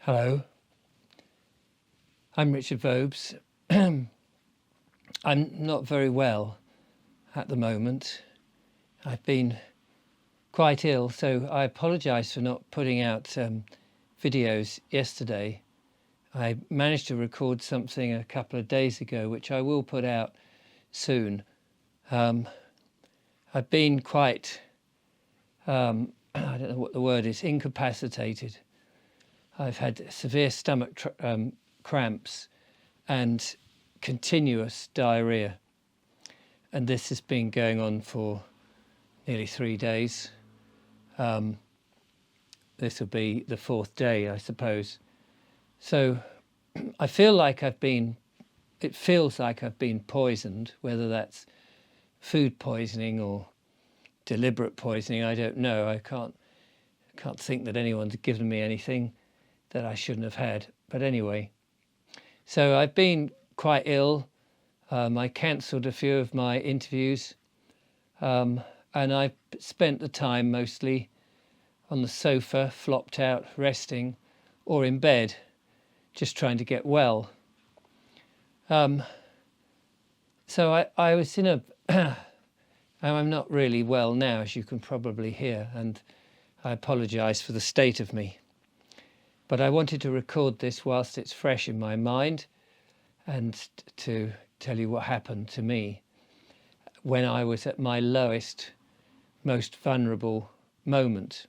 Hello, I'm Richard Vobes. I'm not very well at the moment. I've been quite ill, so I apologise for not putting out videos yesterday. I managed to record something a couple of days ago, which I will put out soon. I've been quite, I don't know what the word is, incapacitated. I've had severe stomach cramps and continuous diarrhea, and this has been going on for nearly 3 days. This will be the 4th day, I suppose. So I feel like it feels like I've been poisoned, whether that's food poisoning or deliberate poisoning, I don't know. I can't think that anyone's given me anything that I shouldn't have had. But anyway, so I've been quite ill. I cancelled a few of my interviews, and I spent the time mostly on the sofa, flopped out, resting, or in bed, just trying to get well. So I was in I'm not really well now, as you can probably hear, and I apologise for the state of me. But I wanted to record this whilst it's fresh in my mind and to tell you what happened to me when I was at my lowest, most vulnerable moment.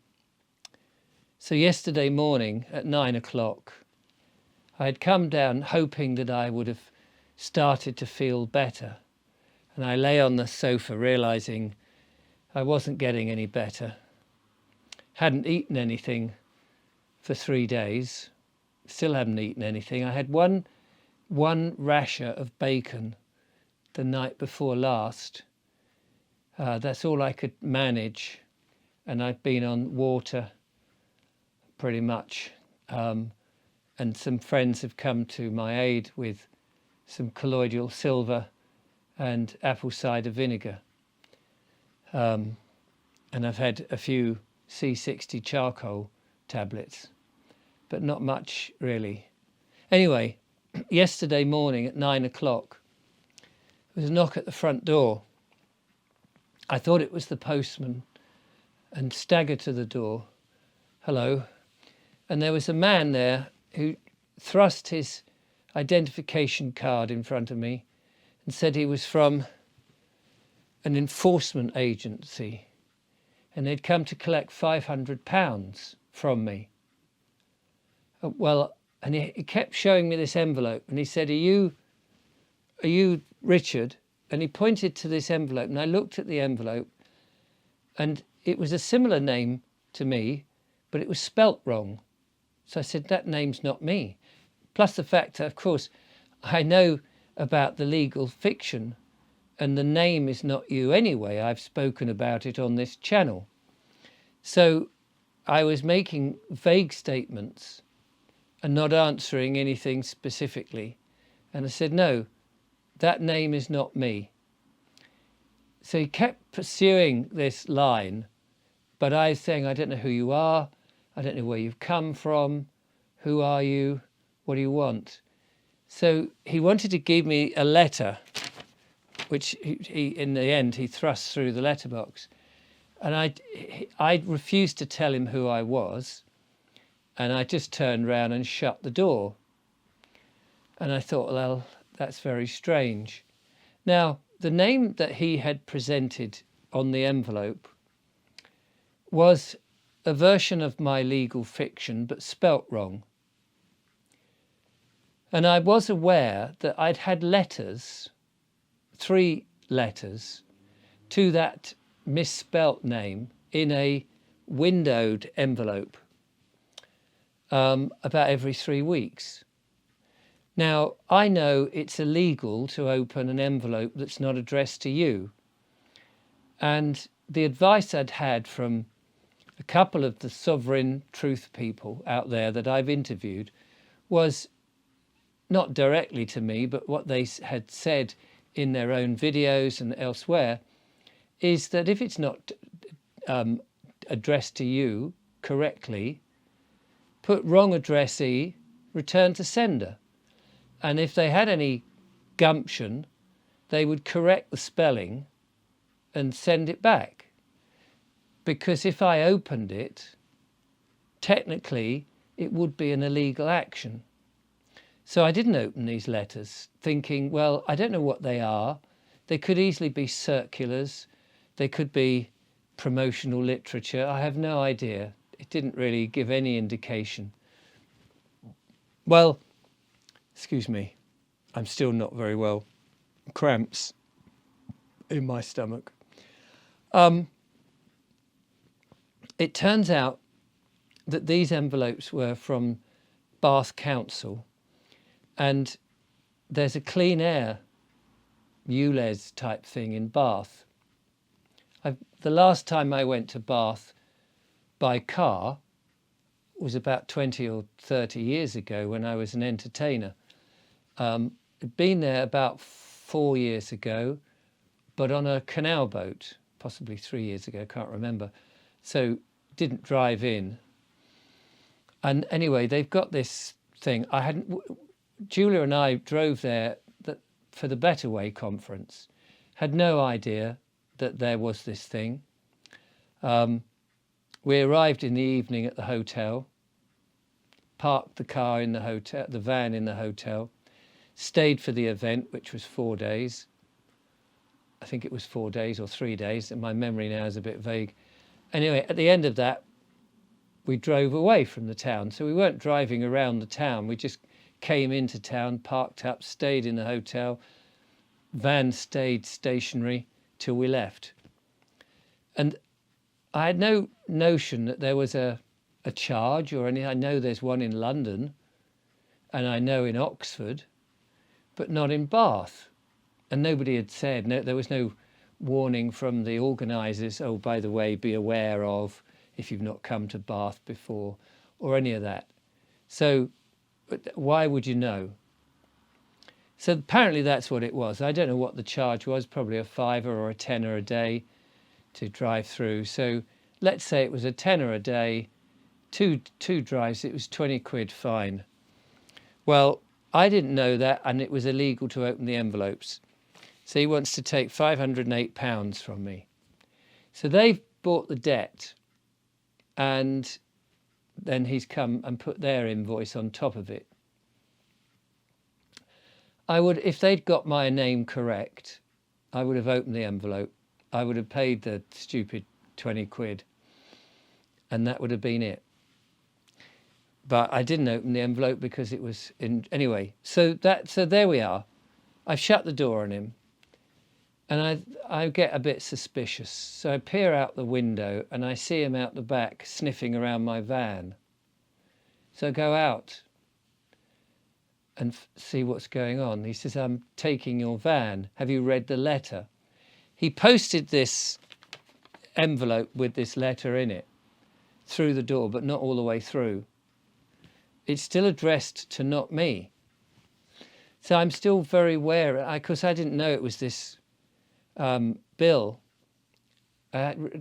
So yesterday morning at 9 o'clock, I had come down hoping that I would have started to feel better. And I lay on the sofa realising I wasn't getting any better. Hadn't eaten anything for 3 days, still haven't eaten anything. I had one rasher of bacon the night before last. That's all I could manage, and I've been on water pretty much. And some friends have come to my aid with some colloidal silver and apple cider vinegar. And I've had a few C60 charcoal tablets, but not much really. Anyway, yesterday morning at 9 o'clock, there was a knock at the front door. I thought it was the postman and staggered to the door. Hello. And there was a man there who thrust his identification card in front of me and said he was from an enforcement agency and they'd come to collect £500 from me. And he kept showing me this envelope, and he said, are you Richard? And he pointed to this envelope, and I looked at the envelope, and it was a similar name to me, but it was spelt wrong. So I said, that name's not me. Plus the fact that, of course, I know about the legal fiction, and the name is not you anyway. I've spoken about it on this channel. So I was making vague statements and not answering anything specifically. And I said, no, that name is not me. So he kept pursuing this line, but I was saying, I don't know who you are. I don't know where you've come from. Who are you? What do you want? So he wanted to give me a letter, which he in the end, he thrust through the letterbox. And I refused to tell him who I was. And I just turned around and shut the door. And I thought, well, that's very strange. Now, the name that he had presented on the envelope was a version of my legal fiction, but spelt wrong. And I was aware that I'd had letters, 3 letters, to that misspelt name in a windowed envelope about every 3 weeks. Now, I know it's illegal to open an envelope that's not addressed to you. And the advice I'd had from a couple of the sovereign truth people out there that I've interviewed was not directly to me, but what they had said in their own videos and elsewhere, is that if it's not addressed to you correctly, put wrong addressee, return to sender. And if they had any gumption, they would correct the spelling and send it back. Because if I opened it, technically it would be an illegal action. So I didn't open these letters, thinking, well, I don't know what they are. They could easily be circulars. They could be promotional literature. I have no idea. It didn't really give any indication. Well, excuse me, I'm still not very well. Cramps in my stomach. It turns out that these envelopes were from Bath Council, and there's a clean air ULEZ type thing in Bath. The last time I went to Bath by car was about 20 or 30 years ago when I was an entertainer. I'd been there about 4 years ago, but on a canal boat, possibly 3 years ago, can't remember. So didn't drive in. And anyway, they've got this thing. Julia and I drove there for the Better Way conference, had no idea that there was this thing. We arrived in the evening at the hotel, parked the car in the hotel, the van in the hotel, stayed for the event, which was 4 days. I think it was 4 days or 3 days, and my memory now is a bit vague. Anyway, at the end of that, we drove away from the town. So we weren't driving around the town. We just came into town, parked up, stayed in the hotel. Van stayed stationary till we left. And I had no notion that there was a charge or anything. I know there's one in London, and I know in Oxford, but not in Bath. And nobody had said, no, there was no warning from the organisers, oh, by the way, be aware of if you've not come to Bath before, or any of that. So why would you know? So apparently that's what it was. I don't know what the charge was, probably a £5 or a £10 a day to drive through. So let's say it was a £10 a day, two drives, it was 20 quid fine. Well, I didn't know that, and it was illegal to open the envelopes. So he wants to take £508 from me. So they've bought the debt, and then he's come and put their invoice on top of it. I would, if they'd got my name correct, I would have opened the envelope. I would have paid the stupid 20 quid, and that would have been it. But I didn't open the envelope because it was in anyway. So there we are. I've shut the door on him, and I get a bit suspicious. So I peer out the window and I see him out the back sniffing around my van. So I go out and see what's going on. He says, I'm taking your van. Have you read the letter? He posted this envelope with this letter in it through the door, but not all the way through. It's still addressed to not me. So I'm still very wary, because I didn't know it was this bill. And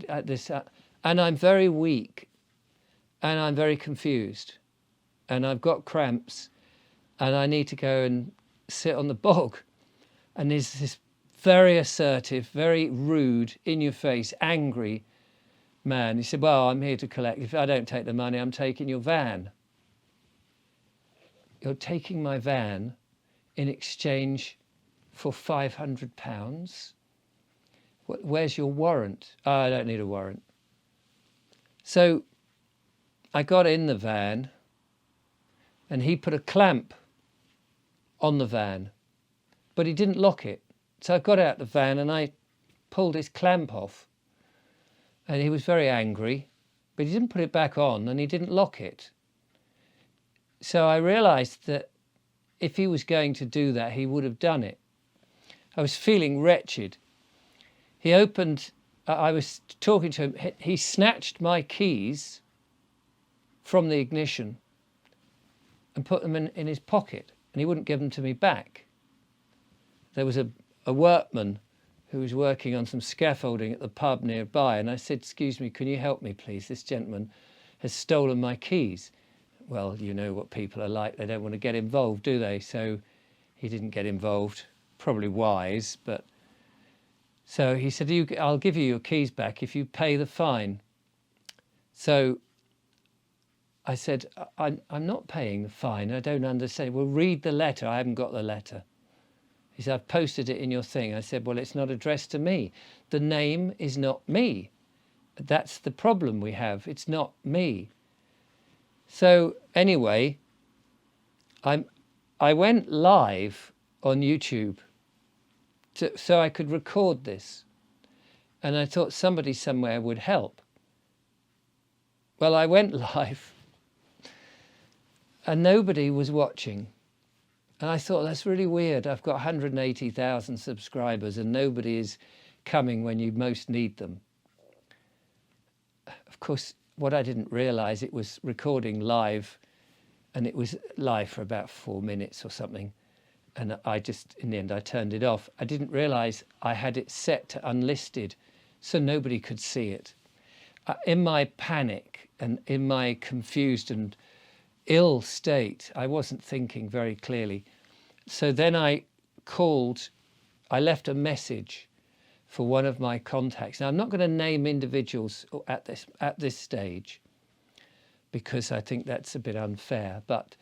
I'm very weak, and I'm very confused, and I've got cramps, and I need to go and sit on the bog. And there's this very assertive, very rude, in your face, angry man. He said, well, I'm here to collect. If I don't take the money, I'm taking your van. You're taking my van in exchange for £500? Where's your warrant? Oh, I don't need a warrant. So I got in the van, and he put a clamp on the van, but he didn't lock it. So I got out the van and I pulled his clamp off, and he was very angry, but he didn't put it back on, and he didn't lock it. So I realised that if he was going to do that, he would have done it. I was feeling wretched. He opened, I was talking to him, he snatched my keys from the ignition and put them in his pocket, and he wouldn't give them to me back. There was a workman who was working on some scaffolding at the pub nearby, and I said, excuse me, can you help me please? This gentleman has stolen my keys. well, you know what people are like. They don't want to get involved, do they? So he didn't get involved. Probably wise, but... So he said, I'll give you your keys back if you pay the fine. So I said, I'm not paying the fine. I don't understand. Well, read the letter. I haven't got the letter. He said, I've posted it in your thing. I said, well, it's not addressed to me. The name is not me. That's the problem we have. It's not me. So anyway, I went live on YouTube so I could record this. And I thought somebody somewhere would help. Well, I went live and nobody was watching. And I thought, that's really weird. I've got 180,000 subscribers and nobody is coming when you most need them. Of course, what I didn't realize, it was recording live, and it was live for about 4 minutes or something. And I just, in the end, I turned it off. I didn't realize I had it set to unlisted so nobody could see it. In my panic and in my confused and ill state, I wasn't thinking very clearly. So then I left a message for one of my contacts. Now, I'm not going to name individuals at this stage because I think that's a bit unfair, but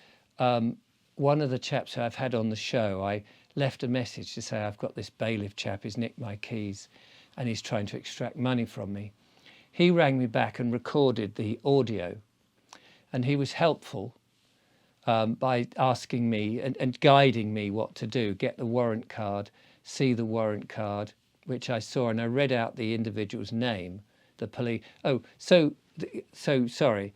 one of the chaps who I've had on the show, I left a message to say, I've got this bailiff chap, he's nicked my keys and he's trying to extract money from me. He rang me back and recorded the audio, and he was helpful by asking me and guiding me what to do, get the warrant card, see the warrant card, which I saw, and I read out the individual's name, the police. Oh, so sorry.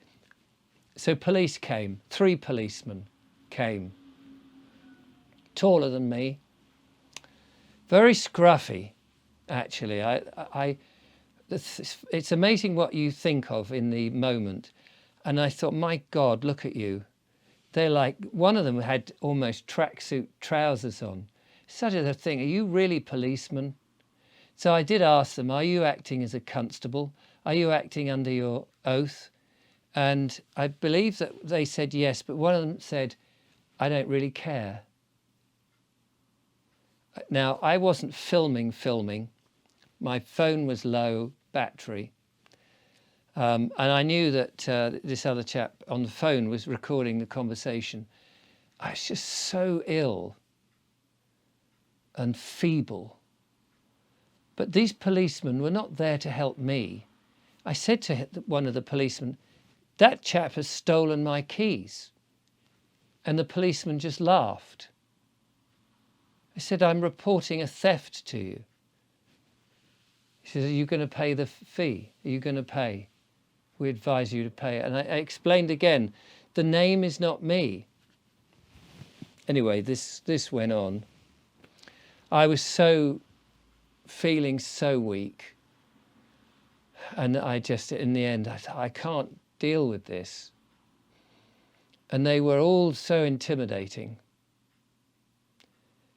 So police came, 3 policemen came, taller than me, very scruffy, actually. It's amazing what you think of in the moment. And I thought, my God, look at you. They're like, one of them had almost tracksuit trousers on. Such a thing, are you really policemen? So I did ask them, are you acting as a constable? Are you acting under your oath? And I believe that they said yes, but one of them said, I don't really care. Now, I wasn't filming. My phone was low battery. And I knew that this other chap on the phone was recording the conversation. I was just so ill and feeble. But these policemen were not there to help me. I said to one of the policemen, that chap has stolen my keys. And the policeman just laughed. I said, I'm reporting a theft to you. He says, are you going to pay the fee? Are you going to pay? We advise you to pay it. And I explained again, the name is not me. Anyway, this went on. I was feeling so weak. And I just, in the end, I thought, I can't deal with this. And they were all so intimidating.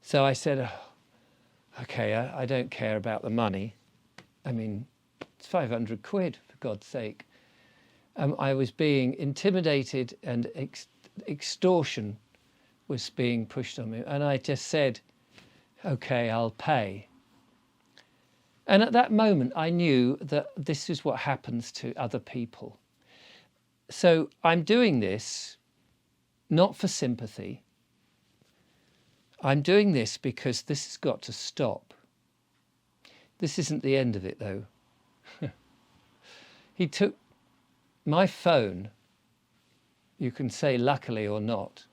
So I said, oh, okay, I don't care about the money. I mean, it's 500 quid, for God's sake. I was being intimidated and extortion was being pushed on me. And I just said, okay, I'll pay. And at that moment, I knew that this is what happens to other people. So I'm doing this not for sympathy. I'm doing this because this has got to stop. This isn't the end of it, though. He took my phone, you can say luckily or not,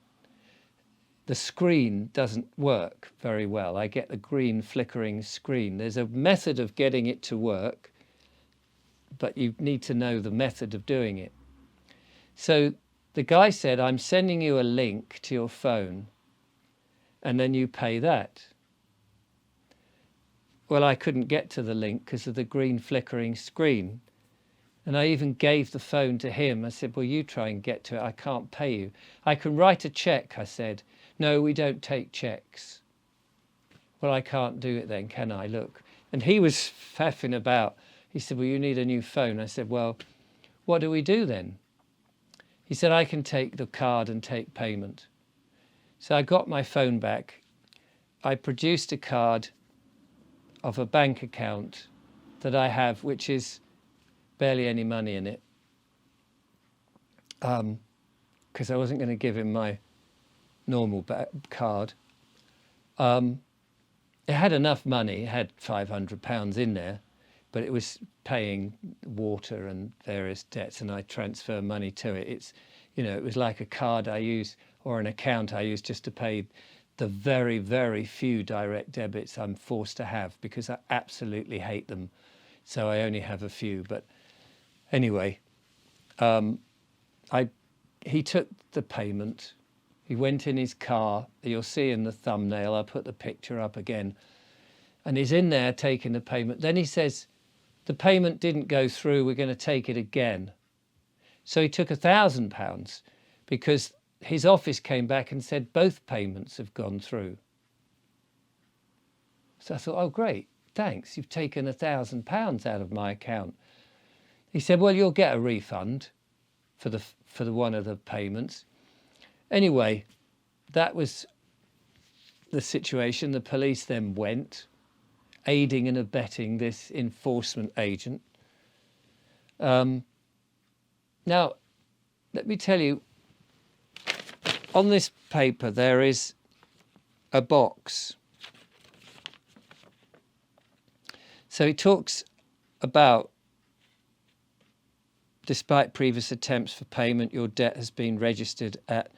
the screen doesn't work very well. I get the green flickering screen. There's a method of getting it to work, but you need to know the method of doing it. So the guy said, I'm sending you a link to your phone, and then you pay that. Well, I couldn't get to the link because of the green flickering screen. And I even gave the phone to him. I said, well, you try and get to it. I can't pay you. I can write a check, I said. No, we don't take checks. Well, I can't do it then, can I? Look. And he was faffing about. He said, well, you need a new phone. I said, well, what do we do then? He said, I can take the card and take payment. So I got my phone back. I produced a card of a bank account that I have, which is barely any money in it, because I wasn't going to give him my normal card. It had enough money. It had £500 in there, but it was paying water and various debts, and I transfer money to it. It's, it was like a card I use, or an account I use, just to pay the very, very few direct debits I'm forced to have, because I absolutely hate them. So I only have a few. But anyway, he took the payment. He went in his car. You'll see in the thumbnail, I'll put the picture up again. And he's in there taking the payment. Then he says, the payment didn't go through, we're going to take it again. So he took £1,000 because his office came back and said both payments have gone through. So I thought, oh, great, thanks. You've taken £1,000 out of my account. He said, well, you'll get a refund for the one of the payments. Anyway, that was the situation. The police then went, aiding and abetting this enforcement agent. Now, let me tell you, on this paper there is a box. So he talks about, despite previous attempts for payment, your debt has been registered at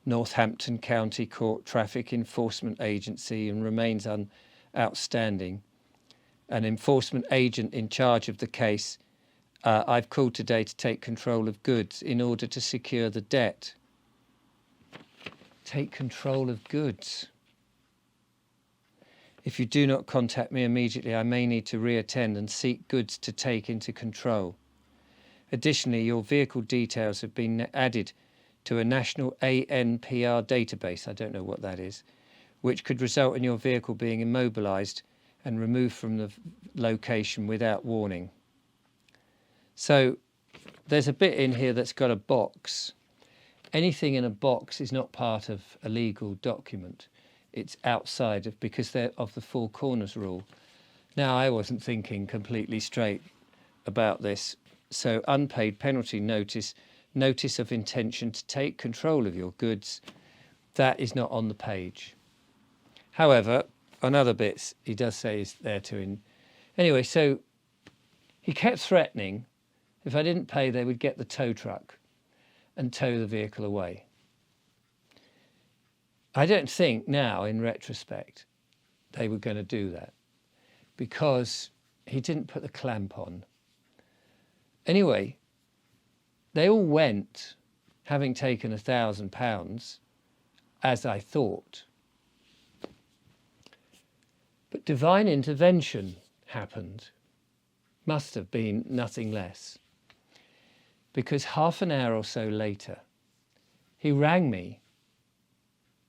Northampton County Court Traffic Enforcement Agency and remains outstanding. An enforcement agent in charge of the case, I've called today to take control of goods in order to secure the debt. Take control of goods. If you do not contact me immediately, I may need to reattend and seek goods to take into control. Additionally, your vehicle details have been added to a national ANPR database, I don't know what that is, which could result in your vehicle being immobilised and removed from the location without warning. So there's a bit in here that's got a box. Anything in a box is not part of a legal document. It's outside of, because they're of the four corners rule. Now, I wasn't thinking completely straight about this. So unpaid penalty notice, notice of intention to take control of your goods, that is not on the page. However, on other bits, he does say is there to... Anyway, so he kept threatening if I didn't pay, they would get the tow truck and tow the vehicle away. I don't think now, in retrospect, they were going to do that, because he didn't put the clamp on. Anyway, they all went, having taken £1,000, as I thought. But divine intervention happened. Must have been nothing less. Because half an hour or so later, he rang me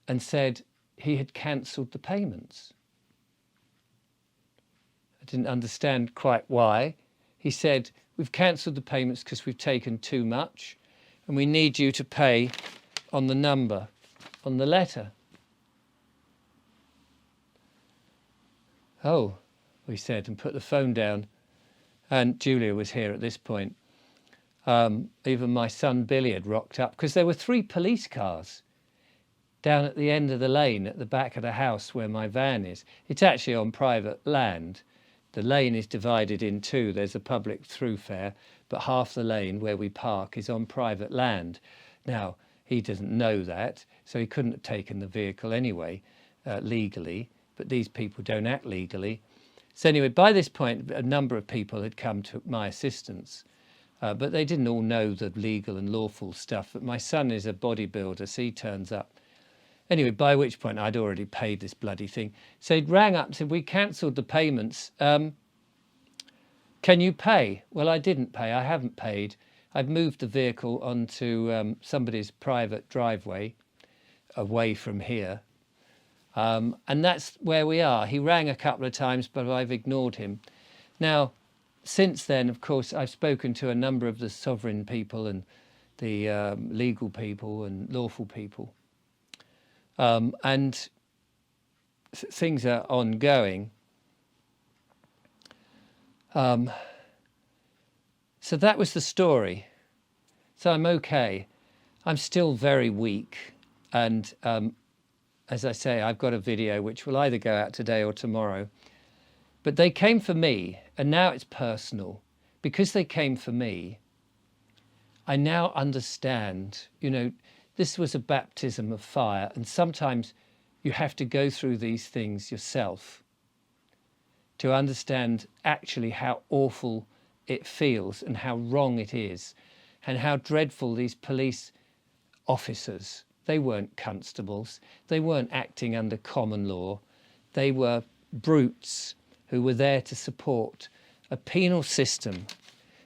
and said he had cancelled the payments. I didn't understand quite why. He said, we've cancelled the payments because we've taken too much and we need you to pay on the number on the letter. Oh, we said, and put the phone down. And Julia was here at this point. Even my son Billy had rocked up, because there were 3 police cars down at the end of the lane at the back of the house where my van is. It's actually on private land. The lane is divided in 2. There's a public thoroughfare, but half the lane where we park is on private land. Now, he doesn't know that, so he couldn't have taken the vehicle anyway, legally, but these people don't act legally. So anyway, by this point, a number of people had come to my assistance, but they didn't all know the legal and lawful stuff. But my son is a bodybuilder, so he turns up. Anyway, by which point I'd already paid this bloody thing. So he rang up and said, we cancelled the payments. Can you pay? Well, I didn't pay. I haven't paid. I've moved the vehicle onto somebody's private driveway away from here. And that's where we are. He rang a couple of times, but I've ignored him. Now, since then, of course, I've spoken to a number of the sovereign people and legal people and lawful people. And things are ongoing. So that was the story. So I'm okay. I'm still very weak. And as I say, I've got a video which will either go out today or tomorrow. But they came for me, and now it's personal. Because they came for me, I now understand, this was a baptism of fire, and sometimes you have to go through these things yourself to understand actually how awful it feels and how wrong it is and how dreadful these police officers, they weren't constables, they weren't acting under common law, they were brutes who were there to support a penal system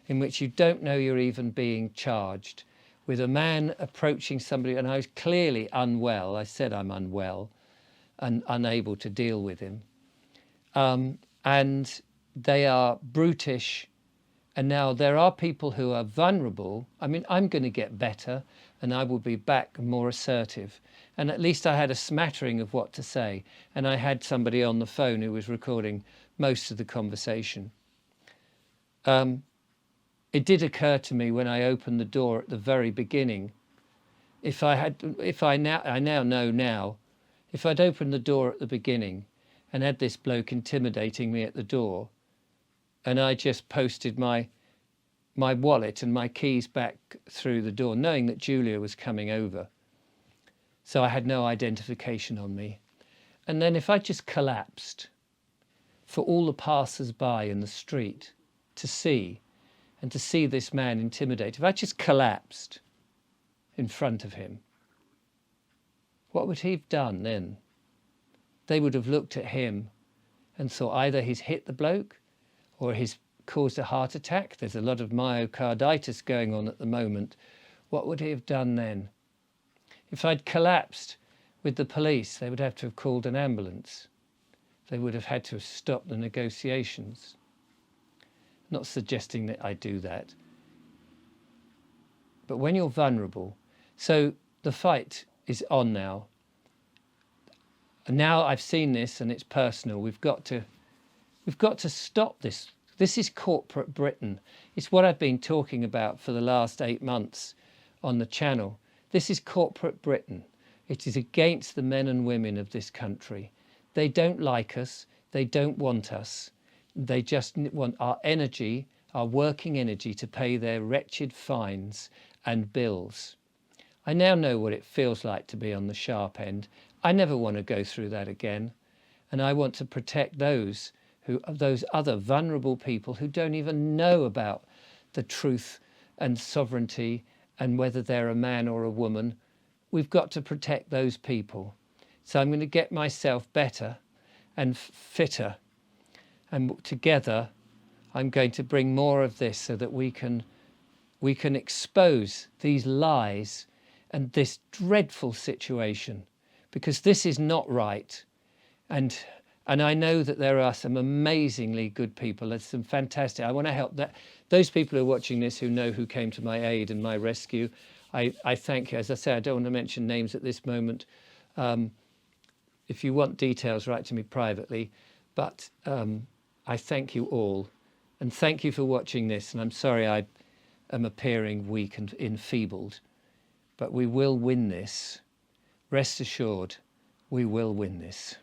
in which you don't know you're even being charged, with a man approaching somebody, and I was clearly unwell. I said I'm unwell and unable to deal with him. And they are brutish. And now there are people who are vulnerable. I mean, I'm going to get better and I will be back more assertive. And at least I had a smattering of what to say. And I had somebody on the phone who was recording most of the conversation. It did occur to me when I opened the door at the very beginning, I now know, if I'd opened the door at the beginning and had this bloke intimidating me at the door, and I just posted my wallet and my keys back through the door, knowing that Julia was coming over, so I had no identification on me. And then if I just collapsed for all the passers-by in the street to see, and to see this man intimidate, if I just collapsed in front of him, what would he have done then? They would have looked at him and thought either he's hit the bloke or he's caused a heart attack. There's a lot of myocarditis going on at the moment. What would he have done then? If I'd collapsed with the police, they would have to have called an ambulance. They would have had to have stopped the negotiations. Not suggesting that I do that. But when you're vulnerable, so the fight is on now. And now I've seen this and it's personal. We've got to stop this. This is corporate Britain. It's what I've been talking about for the last 8 months on the channel. This is corporate Britain. It is against the men and women of this country. They don't like us. They don't want us. They just want our energy, our working energy, to pay their wretched fines and bills. I now know what it feels like to be on the sharp end. I never want to go through that again. And I want to protect those other vulnerable people who don't even know about the truth and sovereignty and whether they're a man or a woman. We've got to protect those people. So I'm going to get myself better and fitter. And together, I'm going to bring more of this so that we can expose these lies and this dreadful situation, because this is not right. And I know that there are some amazingly good people. There's some fantastic. I want to help those people who are watching this who know who came to my aid and my rescue. I thank you. As I say, I don't want to mention names at this moment. If you want details, write to me privately. But I thank you all, and thank you for watching this. And I'm sorry I am appearing weak and enfeebled, but we will win this. Rest assured, we will win this.